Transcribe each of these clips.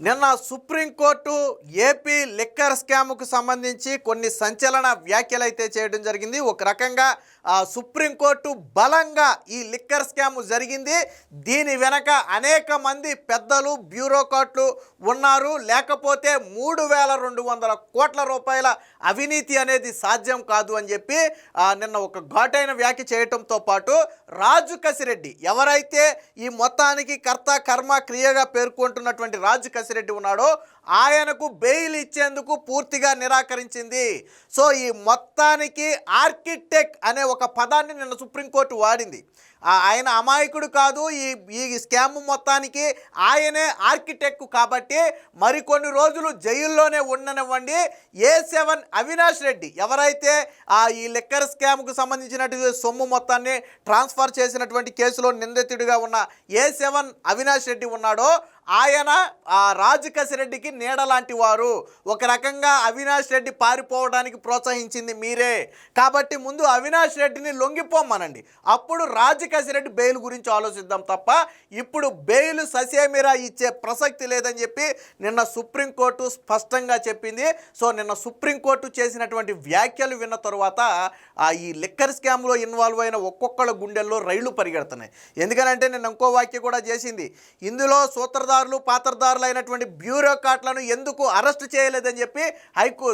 నిన్న supreme court AP liquor స్కామ్కు సంబంధించి కొన్ని సంచలన వ్యాఖ్యలు అయితే చేయడం జరిగింది. ఒక రకంగా సుప్రీంకోర్టు బలంగా ఈ లిక్కర్ స్కామ్ జరిగింది, దీని వెనక అనేక మంది పెద్దలు బ్యూరోక్రాట్లు ఉన్నారు, లేకపోతే 3200 కోట్ల రూపాయల అవినీతి అనేది సాధ్యం కాదు అని చెప్పి నిన్న ఒక ఘాటైన వ్యాఖ్య చేయడంతో పాటు రాజు కసిరెడ్డి ఎవరైతే ఈ మొత్తానికి కర్త కర్మ క్రియగా పేర్కొంటున్నటువంటి రాజు కసిరెడ్డి ఉన్నాడో ఆయనకు బెయిల్ ఇచ్చేందుకు పూర్తిగా నిరాకరించింది. సో ఈ మొత్తానికి ఆర్కిటెక్ట్ అనే ఒక పదాన్ని నిన్న సుప్రీంకోర్టు వాడింది. ఆయన అమాయకుడు కాదు, ఈ స్కామ్ మొత్తానికి ఆయనే ఆర్కిటెక్ట్ కాబట్టి మరికొన్ని రోజులు జైల్లోనే ఉండనివ్వండి. A7 అవినాష్ రెడ్డి ఎవరైతే ఈ లిక్కర్ స్కామ్కు సంబంధించినటువంటి సొమ్ము మొత్తాన్ని ట్రాన్స్ఫర్ చేసినటువంటి కేసులో నిందితుడిగా ఉన్న A7 అవినాష్ రెడ్డి ఉన్నాడో ఆయన రాజు కసిరెడ్డికి నీడ లాంటి వారు. ఒక రకంగా అవినాష్ రెడ్డి పారిపోవడానికి ప్రోత్సహించింది మీరే కాబట్టి ముందు అవినాష్ రెడ్డిని లొంగిపోమనండి, అప్పుడు రాజు కసిరెడ్డి బెయిల్ గురించి ఆలోచిద్దాం తప్ప ఇప్పుడు బెయిల్ ససేమిరా ఇచ్చే ప్రసక్తి లేదని చెప్పి నిన్న సుప్రీంకోర్టు స్పష్టంగా చెప్పింది. సో నిన్న సుప్రీంకోర్టు చేసినటువంటి వ్యాఖ్యలు విన్న తరువాత ఈ లిక్కర్ స్కామ్లో ఇన్వాల్వ్ అయిన ఒక్కొక్కళ్ళ గుండెల్లో రైళ్లు పరిగెడుతున్నాయి. ఎందుకనంటే నిన్న ఇంకో వ్యాఖ్య కూడా చేసింది, ఇందులో సూత్రధారులు పాత్రధారులు అయినటువంటి బ్యూరోక్రాట్లను ఎందుకు అరెస్ట్ చేయలేదని చెప్పి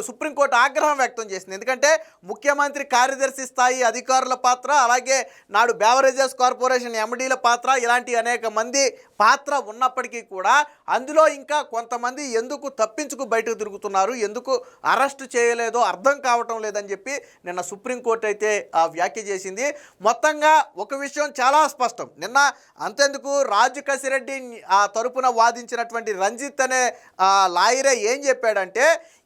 సుప్రీంకోర్టు ఆగ్రహం వ్యక్తం చేసింది. ఎందుకంటే ముఖ్యమంత్రి కార్యదర్శి స్థాయి అధికారుల పాత్ర, అలాగే నాడు బెవరేజెస్ కార్పొరేషన్ ఎండీల పాత్ర, ఇలాంటి అనేక మంది పాత్ర ఉన్నప్పటికీ కూడా అందులో ఇంకా కొంతమంది ఎందుకు తప్పించుకు బయటకు తిరుగుతున్నారు, ఎందుకు అరెస్ట్ చేయలేదో అర్థం కావటం లేదని చెప్పి నిన్న సుప్రీంకోర్టు అయితే వ్యాఖ్య చేసింది. మొత్తంగా ఒక విషయం చాలా స్పష్టం, నిన్న అంతెందుకు రాజు కసిరెడ్డి తరపున వాదించినటువంటి రంజిత్ అనే లాయరే ఏం చెప్పాడంటే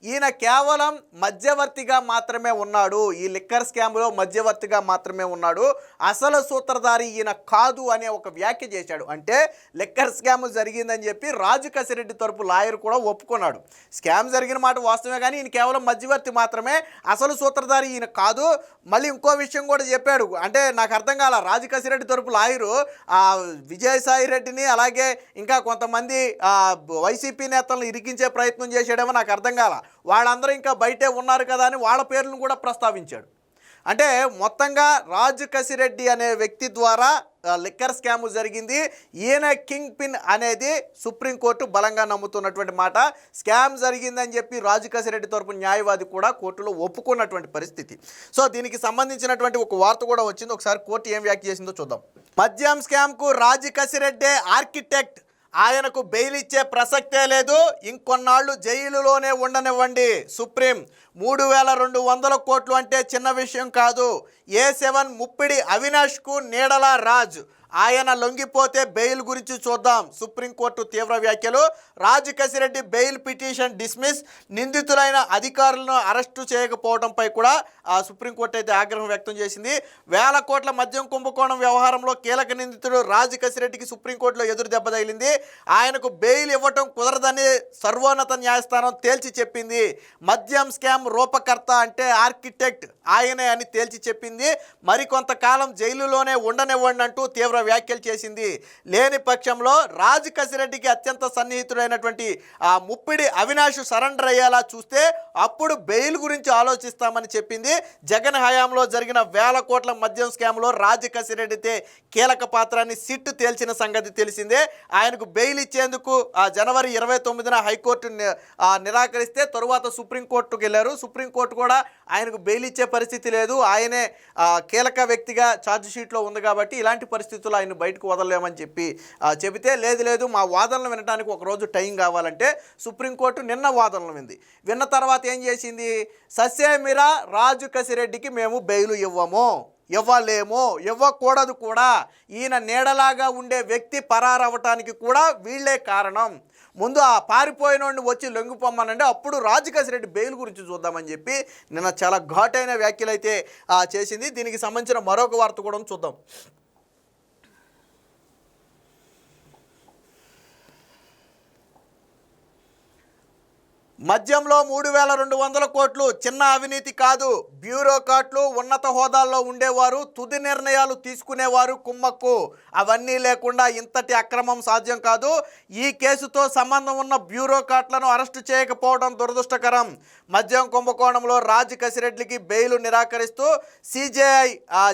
ఈయన కేవలం మధ్యవర్తిగా మాత్రమే ఉన్నాడు, ఈ లిక్కర్ స్కామ్లో మధ్యవర్తిగా మాత్రమే ఉన్నాడు, అసలు సూత్రధారి ఈయన కాదు అనే ఒక వ్యాఖ్య చేశాడు. అంటే లిక్కర్ స్కామ్ జరిగిందని చెప్పి రాజు కసిరెడ్డి తరపు లాయర్ కూడా ఒప్పుకున్నాడు. స్కామ్ జరిగిన మాట వాస్తవమే, కానీ ఈయన కేవలం మధ్యవర్తి మాత్రమే, అసలు సూత్రధారి ఈయన కాదు. మళ్ళీ ఇంకో విషయం కూడా చెప్పాడు, అంటే నాకు అర్థం కాల, రాజు కసిరెడ్డి తరపు లాయరు విజయసాయి రెడ్డిని అలాగే ఇంకా కొంతమంది వైసీపీ నేతలను ఇరికించే ప్రయత్నం చేశాడేమో నాకు అర్థం కాల, వాళ్ళందరూ ఇంకా బయటే ఉన్నారు కదా అని వాళ్ళ పేర్లను కూడా ప్రస్తావించాడు. అంటే మొత్తంగా రాజు కసిరెడ్డి అనే వ్యక్తి ద్వారా లిక్కర్ స్కామ్ జరిగింది, ఈయన కింగ్ పిన్ అనేది సుప్రీంకోర్టు బలంగా నమ్ముతున్నటువంటి మాట. స్కామ్ జరిగిందని చెప్పి రాజు కసిరెడ్డి తరపు న్యాయవాది కూడా కోర్టులో ఒప్పుకున్నటువంటి పరిస్థితి. సో దీనికి సంబంధించినటువంటి ఒక వార్త కూడా వచ్చింది, ఒకసారి కోర్టు ఏం వ్యాఖ్య చేసిందో చూద్దాం. మద్యం స్కామ్కు రాజు కసిరెడ్డే ఆర్కిటెక్ట్, ఆయనకు బెయిల్ ఇచ్చే ప్రసక్తే లేదు, ఇంకొన్నాళ్ళు జైలులోనే ఉండనివ్వండి. సుప్రీం 3200 కోట్లు అంటే చిన్న విషయం కాదు. A7 ముప్పిడి అవినాష్కు నీడల రాజ్, ఆయన లొంగిపోతే బెయిల్ గురించి చూద్దాం. సుప్రీంకోర్టు తీవ్ర వ్యాఖ్యలు. రాజు కసిరెడ్డి బెయిల్ పిటిషన్ డిస్మిస్, నిందితులైన అధికారులను అరెస్టు చేయకపోవడంపై కూడా సుప్రీంకోర్టు అయితే ఆగ్రహం వ్యక్తం చేసింది. 1000 కోట్ల మద్యం కుంభకోణం వ్యవహారంలో కీలక నిందితుడు రాజు కసిరెడ్డికి సుప్రీంకోర్టులో ఎదురు దెబ్బ తగిలింది. ఆయనకు బెయిల్ ఇవ్వటం కుదరదని సర్వోన్నత న్యాయస్థానం తేల్చి చెప్పింది. మద్యం స్కామ్ రూపకర్త అంటే ఆర్కిటెక్ట్ ఆయనే అని తేల్చి చెప్పింది. మరికొంతకాలం జైలులోనే ఉండనివ్వండి అంటూ తీవ్ర వ్యాఖ్యలు చేసింది. లేని పక్షంలో రాజు కసిరెడ్డికి అత్యంత సన్నిహితుడైనటువంటి ముప్పిడి అవినాష్ సరెండర్ అయ్యేలా చూస్తే అప్పుడు బెయిల్ గురించి ఆలోచిస్తామని చెప్పింది. జగన్ హయాంలో జరిగిన 1000 కోట్ల మద్యం స్కామ్లో రాజు కసిరెడ్డితే కీలక పాత్రాన్ని సిట్ తేల్చిన సంగతి తెలిసిందే. ఆయనకు బెయిల్ ఇచ్చేందుకు జనవరి 29న హైకోర్టు నిరాకరిస్తే తరువాత సుప్రీంకోర్టుకు వెళ్ళారు. సుప్రీంకోర్టు కూడా ఆయనకు బెయిల్ ఇచ్చే పరిస్థితి లేదు, ఆయనే కీలక వ్యక్తిగా ఛార్జ్ షీట్లో ఉంది కాబట్టి ఇలాంటి పరిస్థితులు ఆయన బయటకు వదలలేమని చెబితే లేదు మా వాదనలు వినడానికి ఒకరోజు టైం కావాలంటే సుప్రీంకోర్టు నిన్న వాదనలు విన్న తర్వాత ఏం చేసింది, ససేమిరా రాజు కసిరెడ్డికి మేము బెయిల్ ఇవ్వలేము, ఇవ్వకూడదు కూడా, ఈయన నీడలాగా ఉండే వ్యక్తి పరారవటానికి కూడా వీళ్ళే కారణం, ముందు ఆ పారిపోయినోడిని వచ్చి లొంగిపోమ్మనండి, అప్పుడు రాజు కసిరెడ్డి బెయిల్ గురించి చూద్దామని చెప్పి నిన్న చాలా ఘాటైన వ్యాఖ్యలు అయితే చేసింది. దీనికి సంబంధించిన మరొక వార్త కూడా చూద్దాం. మద్యంలో 3,200 కోట్లు చిన్న అవినీతి కాదు. బ్యూరోక్రాట్లు ఉన్నత హోదాల్లో ఉండేవారు, తుది నిర్ణయాలు తీసుకునేవారు కుమ్మక్కు. అవన్నీ లేకుండా ఇంతటి అక్రమం సాధ్యం కాదు. ఈ కేసుతో సంబంధం ఉన్న బ్యూరోక్రాట్లను అరెస్టు చేయకపోవడం దురదృష్టకరం. మద్యం కుంభకోణంలో రాజ్ కసిరెడ్డికి బెయిల్ నిరాకరిస్తూ సిజేఐ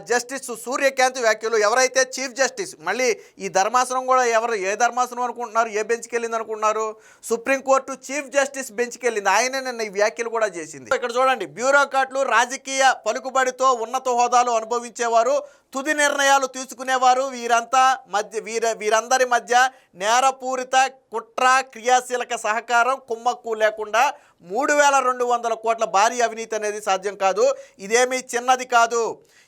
జస్టిస్ సూర్యకాంత్ వ్యాఖ్యలు. ఎవరైతే చీఫ్ జస్టిస్, మళ్ళీ ఈ ధర్మాసనం కూడా ఏ ధర్మాసనం అనుకుంటున్నారు, ఏ బెంచ్కి వెళ్ళింది అనుకుంటున్నారు? సుప్రీంకోర్టు చీఫ్ జస్టిస్ బెంచ్కి వెళ్ళింది. ఆయనే నిన్న ఈ వ్యాఖ్యలు కూడా చేసింది. ఇక్కడ చూడండి, బ్యూరోక్రాట్లు రాజకీయ పలుకుబడితో ఉన్నత హోదాలు అనుభవించేవారు, తుది నిర్ణయాలు తీసుకునేవారు. వీరందరి మధ్య నేరపూరిత కుట్ర క్రియాశీలక సహకారం కుమ్మక్కు లేకుండా 3,200 కోట్ల భారీ అవినీతి అనేది సాధ్యం కాదు. ఇదేమీ చిన్నది కాదు.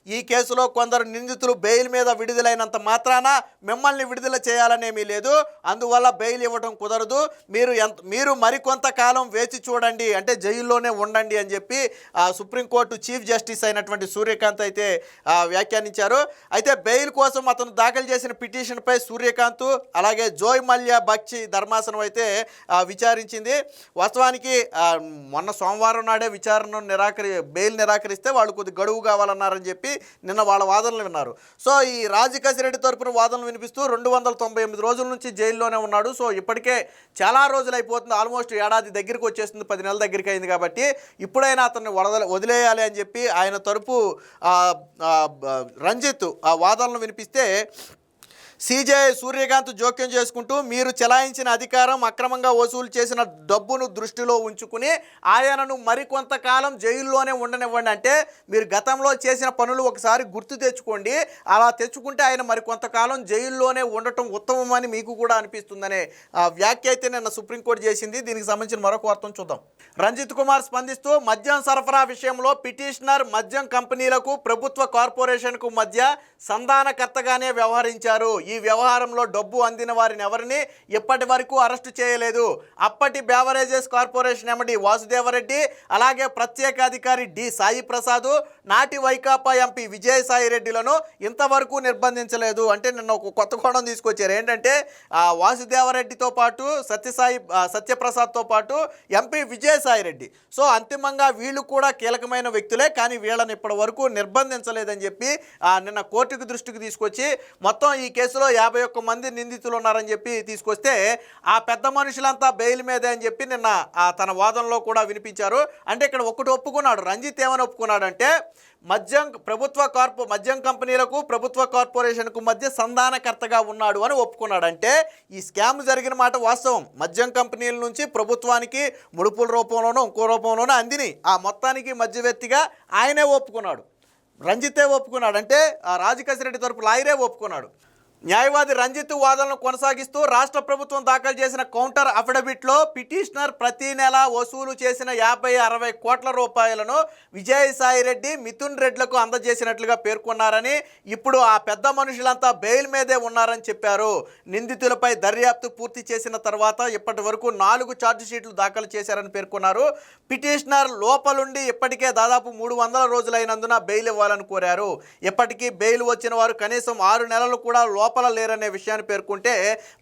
ఈ కేసులో కొందరు నిందితులు బెయిల్ మీద విడుదలైనంత మాత్రాన మిమ్మల్ని విడుదల చేయాలనేమీ లేదు. అందువల్ల బెయిల్ ఇవ్వడం కుదరదు. మీరు మరికొంతకాలం వేచి చూడండి, అంటే జైల్లోనే ఉండండి అని చెప్పి సుప్రీంకోర్టు చీఫ్ జస్టిస్ అయినటువంటి సూర్యకాంత్ అయితే వ్యాఖ్యానించారు. అయితే బెయిల్ కోసం అతను దాఖలు చేసిన పిటిషన్పై సూర్యకాంత్ అలాగే జోయ్ మల్యా బక్షి ధర్మాసనం అయితే విచారించింది. వాస్తవానికి మొన్న సోమవారం నాడే బెయిల్ నిరాకరిస్తే వాళ్ళు కొద్ది గడువు కావాలన్నారని చెప్పి నిన్న వాళ్ళ వాదనలు విన్నారు. సో ఈ రాజ్ కసిరెడ్డి తరపున వాదనలు వినిపిస్తూ 298 రోజుల నుంచి జైల్లోనే ఉన్నాడు. సో ఇప్పటికే చాలా రోజులు అయిపోతుంది, ఆల్మోస్ట్ ఏడాది దగ్గరికి వచ్చేస్తుంది, 10 నెలల దగ్గరికి అయింది. కాబట్టి ఇప్పుడైనా అతన్ని వదిలేయాలి అని చెప్పి ఆయన తరపు రంజిత్ ఆ వాదనలు వినిపిస్తే సిజేఐ సూర్యకాంత్ జోక్యం చేసుకుంటూ మీరు చెలాయించిన అధికారం, అక్రమంగా వసూలు చేసిన డబ్బును దృష్టిలో ఉంచుకుని ఆయనను మరికొంతకాలం జైల్లోనే ఉండనివ్వండి. అంటే మీరు గతంలో చేసిన పనులు ఒకసారి గుర్తు తెచ్చుకోండి, అలా తెచ్చుకుంటే ఆయన మరికొంతకాలం జైల్లోనే ఉండటం ఉత్తమమని మీకు కూడా అనిపిస్తుందనే వ్యాఖ్య అయితే నిన్న సుప్రీంకోర్టు చేసింది. దీనికి సంబంధించిన మరొక వార్తను చూద్దాం. రంజిత్ కుమార్ స్పందిస్తూ మద్యం సరఫరా విషయంలో పిటిషనర్ మద్యం కంపెనీలకు ప్రభుత్వ కార్పొరేషన్కు మధ్య సంధానకర్తగానే వ్యవహరించారు. ఈ వ్యవహారంలో డబ్బు అందిన వారిని ఎవరిని ఇప్పటి వరకు అరెస్టు చేయలేదు. అప్పటి బేవరేజెస్ కార్పొరేషన్ ఎండి వాసుదేవరెడ్డి, అలాగే ప్రత్యేక అధికారి డి సాయి ప్రసాద్, నాటి వైకాపా ఎంపీ విజయసాయి రెడ్డిలను ఇంతవరకు నిర్బంధించలేదు. అంటే నిన్న ఒక కొత్త కోణం తీసుకొచ్చారు. ఏంటంటే వాసుదేవరెడ్డితో పాటు సత్యప్రసాద్తో పాటు ఎంపీ విజయసాయి రెడ్డి. సో అంతిమంగా వీళ్ళు కూడా కీలకమైన వ్యక్తులే, కానీ వీళ్ళని ఇప్పటి వరకు నిర్బంధించలేదని చెప్పి నిన్న కోర్టుకు దృష్టికి తీసుకొచ్చి మొత్తం ఈ కేసులో 51 మంది నిందితులు ఉన్నారని చెప్పి తీసుకొస్తే ఆ పెద్ద మనుషులంతా బెయిల్ మీదే అని చెప్పి నిన్న తన వాదనలో కూడా వినిపించారు. అంటే ఇక్కడ ఒకటి ఒప్పుకున్నాడు రంజిత్. ఏమని ఒప్పుకున్నాడంటే మద్యం కంపెనీలకు ప్రభుత్వ కార్పొరేషన్కు మధ్య సంధానకర్తగా ఉన్నాడు అని ఒప్పుకున్నాడు. అంటే ఈ స్కామ్ జరిగిన మాట వాస్తవం. మద్యం కంపెనీల నుంచి ప్రభుత్వానికి ముడుపుల రూపంలోనో ఇంకో రూపంలోనో అందిని ఆ మొత్తానికి మధ్యవర్తిగా ఆయనే ఒప్పుకున్నాడు, రంజితే ఒప్పుకున్నాడు. అంటే రాజ్ కసిరెడ్డి తరపు లాయరే ఒప్పుకున్నాడు. న్యాయవాది రంజిత్ వాదనలు కొనసాగిస్తూ రాష్ట్ర ప్రభుత్వం దాఖలు చేసిన కౌంటర్ అఫిడవిట్లో పిటిషనర్ ప్రతి నెల వసూలు చేసిన 50-60 కోట్ల రూపాయలను విజయసాయి రెడ్డి, మిథున్ రెడ్లకు అందజేసినట్లుగా పేర్కొన్నారని, ఇప్పుడు ఆ పెద్ద మనుషులంతా బెయిల్ మీదే ఉన్నారని చెప్పారు. నిందితులపై దర్యాప్తు పూర్తి చేసిన తర్వాత ఇప్పటి వరకు 4 ఛార్జిషీట్లు దాఖలు చేశారని పేర్కొన్నారు. పిటిషనర్ లోపలుండి ఇప్పటికే దాదాపు 300 రోజులైనందున బెయిల్ ఇవ్వాలని కోరారు. ఇప్పటికీ బెయిల్ వచ్చిన వారు కనీసం 6 నెలలు కూడా లోపల లేరనే విషయాన్ని పేర్కొంటే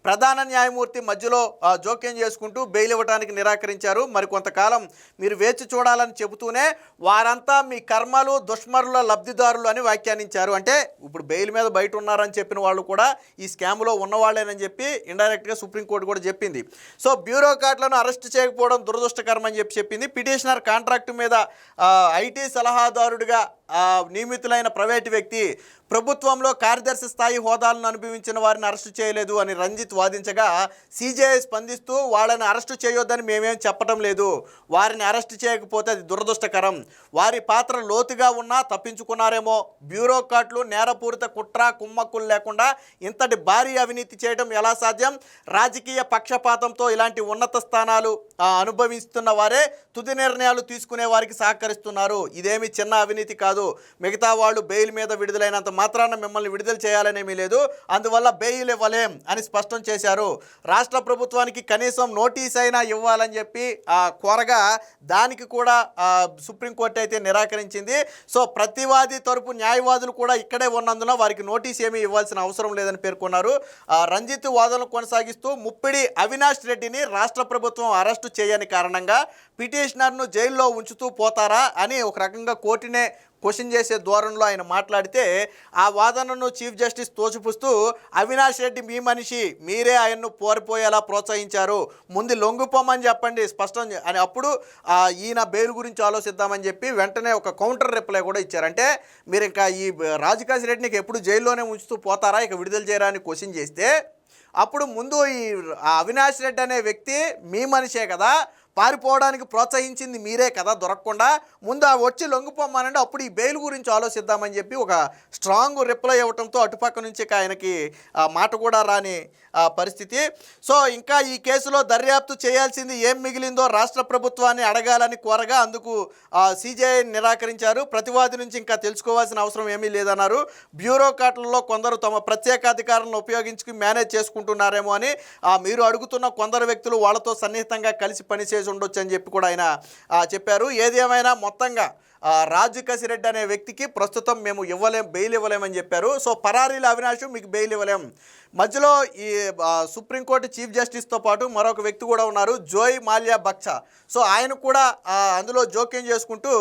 ప్రధాన న్యాయమూర్తి మధ్యలో జోక్యం చేసుకుంటూ బెయిల్ ఇవ్వడానికి నిరాకరించారు. మరి కొంతకాలం మీరు వేచి చూడాలని చెబుతూనే వారంతా మీ కర్మలు దుష్మరుల లబ్ధిదారులు అని వ్యాఖ్యానించారు. అంటే ఇప్పుడు బెయిల్ మీద బయట ఉన్నారని చెప్పిన వాళ్ళు కూడా ఈ స్కామ్లో ఉన్నవాళ్ళేనని చెప్పి ఇండైరెక్ట్గా సుప్రీంకోర్టు కూడా చెప్పింది. సో బ్యూరోక్రాట్లను అరెస్ట్ చేయకపోవడం దురదృష్టకరం అని చెప్పింది. పిటిషనర్ కాంట్రాక్టు మీద ఐటీ సలహాదారుడిగా నియమితులైన ప్రైవేటు వ్యక్తి ప్రభుత్వంలో కార్యదర్శి స్థాయి హోదాలను అనుభవించిన వారిని అరెస్టు చేయలేదు అని రంజిత్ వాదించగా సిజేఐ స్పందిస్తూ వాళ్ళని అరెస్టు చేయొద్దని మేమేం చెప్పడం లేదు, వారిని అరెస్టు చేయకపోతే అది దురదృష్టకరం, వారి పాత్ర లోతుగా ఉన్నా తప్పించుకున్నారేమో, బ్యూరోక్రాట్లు నేరపూరిత కుట్ర కుమ్మక్కులు లేకుండా ఇంతటి భారీ అవినీతి చేయడం ఎలా సాధ్యం, రాజకీయ పక్షపాతంతో ఇలాంటి ఉన్నత స్థానాలు అనుభవిస్తున్న వారే తుది నిర్ణయాలు తీసుకునే వారికి సహకరిస్తున్నారు, ఇదేమి చిన్న అవినీతి కాదు కాదు, మిగతా వాళ్ళు బెయిల్ మీద విడుదలైనంత మాత్రాన మిమ్మల్ని విడుదల చేయాలనేమీ లేదు, అందువల్ల బెయిల్ ఇవ్వలేం అని స్పష్టం చేశారు. రాష్ట్ర ప్రభుత్వానికి కనీసం నోటీస్ అయినా ఇవ్వాలని చెప్పి కోరగా దానికి కూడా సుప్రీంకోర్టు అయితే నిరాకరించింది. సో ప్రతివాది తరపు న్యాయవాదులు కూడా ఇక్కడే ఉన్నందున వారికి నోటీస్ ఏమీ ఇవ్వాల్సిన అవసరం లేదని పేర్కొన్నారు. రంజిత్ వాదనలు కొనసాగిస్తూ ముప్పిడి అవినాష్ రెడ్డిని రాష్ట్ర ప్రభుత్వం అరెస్టు చేయని కారణంగా పిటిషనర్ను జైల్లో ఉంచుతూ పోతారా అని ఒక రకంగా కోర్టునే క్వశ్చన్ చేసే ధోరణిలో ఆయన మాట్లాడితే ఆ వాదనను చీఫ్ జస్టిస్ తోసిపుస్తూ అవినాష్ రెడ్డి మీ మనిషి, మీరే ఆయన్ను పోరిపోయేలా ప్రోత్సహించారు, ముందు లొంగిపోమని చెప్పండి స్పష్టం అని అప్పుడు ఈయన బెయిల్ గురించి ఆలోచిద్దామని చెప్పి వెంటనే ఒక కౌంటర్ రిప్లై కూడా ఇచ్చారంటే మీరు ఇంకా ఈ రాజకాశి రెడ్డిని ఎప్పుడు జైల్లోనే ఉంచుతూ పోతారా, ఇక విడుదల చేయరా అని క్వశ్చన్ చేస్తే అప్పుడు ముందు ఈ అవినాష్ రెడ్డి అనే వ్యక్తి మీ మనిషే కదా, పారిపోవడానికి ప్రోత్సహించింది మీరే కదా, దొరకకుండా ముందు వచ్చి లొంగిపోమానండి, అప్పుడు ఈ బెయిల్ గురించి ఆలోచిద్దామని చెప్పి ఒక స్ట్రాంగ్ రిప్లై ఇవ్వడంతో అటుపక్క నుంచి ఆయనకి మాట కూడా రాని పరిస్థితి. సో ఇంకా ఈ కేసులో దర్యాప్తు చేయాల్సింది ఏం మిగిలిందో రాష్ట్ర ప్రభుత్వాన్ని అడగాలని కోరగా అందుకు సిజేఐ నిరాకరించారు. ప్రతివాది నుంచి ఇంకా తెలుసుకోవాల్సిన అవసరం ఏమీ లేదన్నారు. బ్యూరోక్రాట్లలో కొందరు తమ ప్రత్యేకాధికారులను ఉపయోగించుకుని మేనేజ్ చేసుకుంటున్నారేమో అని మీరు అడుగుతున్న కొందరు వ్యక్తులు వాళ్ళతో సన్నిహితంగా కలిసి పనిచేసి ఉండొచ్చు అని చెప్పి కూడా ఆయన చెప్పారు. ఏది ఏమైనా మొత్తంగా రాజకాశి రెడ్డి అనే వ్యక్తికి ప్రస్తుతం మేము బెయిల్ ఇవ్వలేమని చెప్పారు. సో పరారీల అవినాష్ మీకు బెయిల్ ఇవ్వలేం. మధ్యలో ఈ సుప్రీంకోర్టు చీఫ్ జస్టిస్తో పాటు మరొక వ్యక్తి కూడా ఉన్నారు, జోయ్ మాల్యా బక్సా. సో ఆయన కూడా అందులో జోక్యం చేసుకుంటూ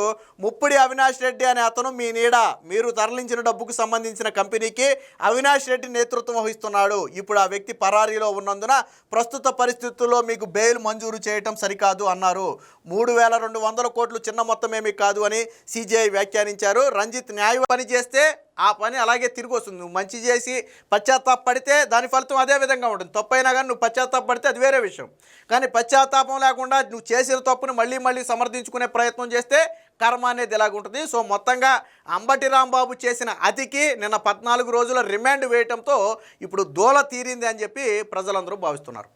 ముప్పిడి అవినాష్ రెడ్డి అనే అతను మీ నీడ, మీరు తరలించిన డబ్బుకు సంబంధించిన కంపెనీకి అవినాష్ రెడ్డి నేతృత్వం వహిస్తున్నాడు, ఇప్పుడు ఆ వ్యక్తి పరారీలో ఉన్నందున ప్రస్తుత పరిస్థితుల్లో మీకు బెయిల్ మంజూరు చేయటం సరికాదు అన్నారు. 3,200 కోట్లు చిన్న మొత్తం ఏమీ కాదు అని సిజేఐ వ్యాఖ్యానించారు. రంజిత్ న్యాయ పని చేస్తే ఆ పని అలాగే తిరిగి వస్తుంది. నువ్వు మంచి చేసి పశ్చాత్తాపడితే దాని ఫలితం అదే విధంగా ఉంటుంది. తప్పైనా కానీ నువ్వు పశ్చాత్తాపడితే అది వేరే విషయం. కానీ పశ్చాత్తాపం లేకుండా నువ్వు చేసిన తప్పును మళ్ళీ సమర్థించుకునే ప్రయత్నం చేస్తే కర్మ అనేది ఎలాగుంటుంది. సో మొత్తంగా అంబటి రాంబాబు చేసిన అతికి నిన్న 14 రోజుల రిమాండ్ వేయటంతో ఇప్పుడు దోల తీరింది అని చెప్పి ప్రజలందరూ భావిస్తున్నారు.